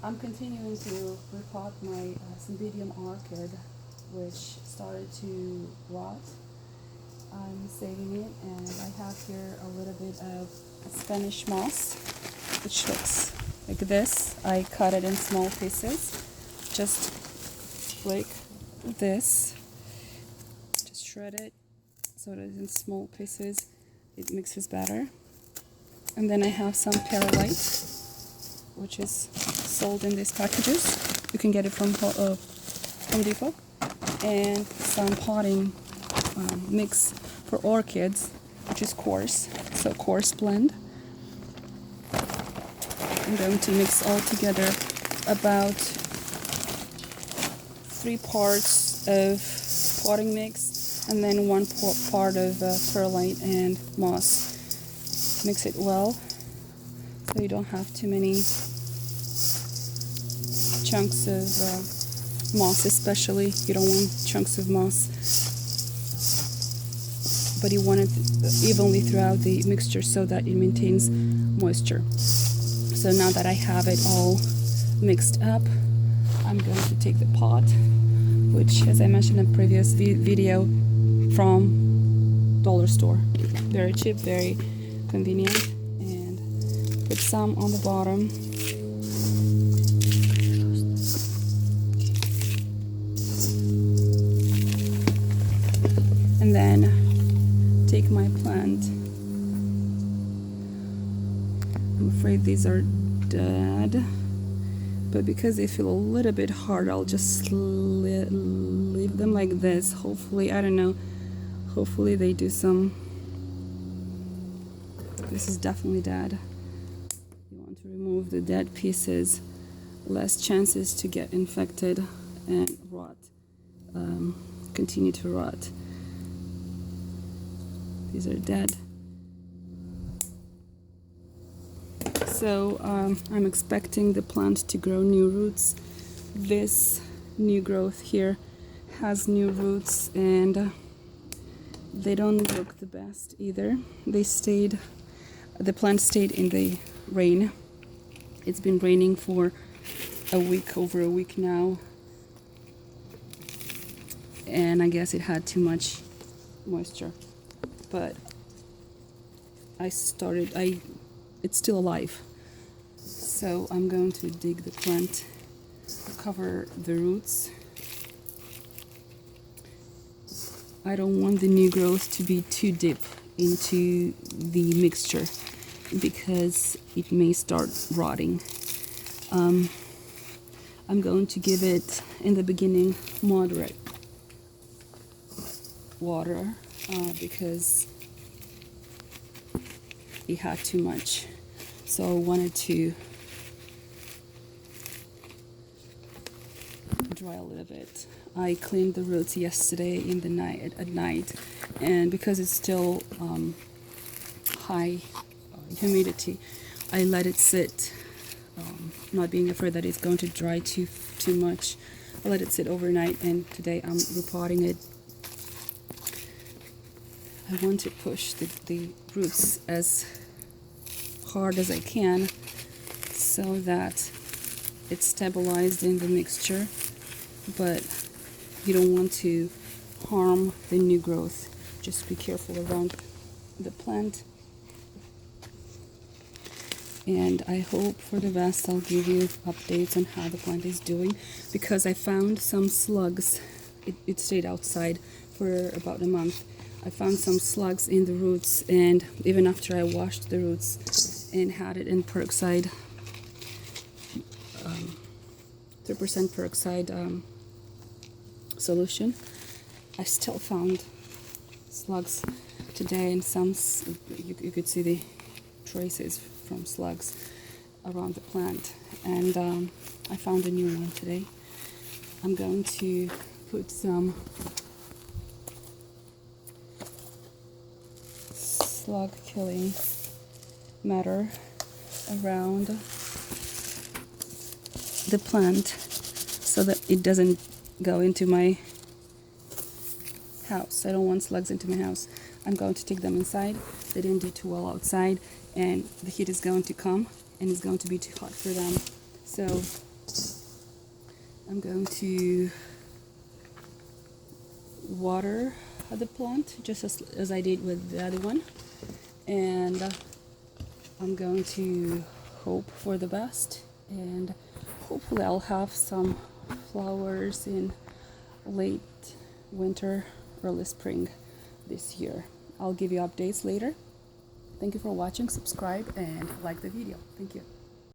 I'm continuing to repot my cymbidium orchid, which started to rot. I'm saving it, and I have here a little bit of Spanish moss, which looks like this. I cut it in small pieces, just like this. Just shred it so that it's in small pieces. It mixes better. And then I have some perlite, which is sold in these packages. You can get it from Home Depot. And some potting mix for orchids, which is coarse, so coarse blend. I'm going to mix all together about 3 parts of potting mix and then 1 part of perlite and moss. Mix it well so you don't have too many chunks of moss, especially. You don't want chunks of moss, but you want it evenly throughout the mixture so that it maintains moisture. So now that I have it all mixed up, I'm going to take the pot, which, as I mentioned in a previous video, from dollar store. Very cheap, very convenient, and put some on the bottom. And then take my plant. I'm afraid these are dead, but because they feel a little bit hard, I'll just leave them like this. Hopefully, I don't know, hopefully they do some. This is definitely dead. You want to remove the dead pieces, less chances to get infected and rot, continue to rot. These are dead. So I'm expecting the plant to grow new roots. This new growth here has new roots, and they don't look the best either. The plant stayed in the rain. It's been raining for over a week now, and I guess it had too much moisture. But it's still alive. So I'm going to dig the plant, cover the roots. I don't want the new growth to be too deep into the mixture because it may start rotting. I'm going to give it, in the beginning, moderate water because it had too much. So I wanted to dry a little bit. I cleaned the roots yesterday at night, and because it's still high humidity, I let it sit, not being afraid that it's going to dry too much. I let it sit overnight, and today I'm repotting it. I want to push the roots as hard as I can so that it's stabilized in the mixture, but you don't want to harm the new growth. Just be careful around the plant, and I hope for the best. I'll give you updates on how the plant is doing, because I found some slugs. It stayed outside for about a month. I found some slugs in the roots, and even after I washed the roots and had it in peroxide, 3% peroxide solution, I still found slugs today, and some you could see the traces from slugs around the plant, and I found a new one today. I'm going to put some slug killing matter around the plant so that it doesn't go into my house. I don't want slugs into my house. I'm going to take them inside. They didn't do too well outside, and the heat is going to come and it's going to be too hot for them. So I'm going to water the plant just as I did with the other one, and I'm going to hope for the best, and hopefully I'll have some flowers in late winter, early spring this year. I'll give you updates later. Thank you for watching, subscribe, and like the video. Thank you.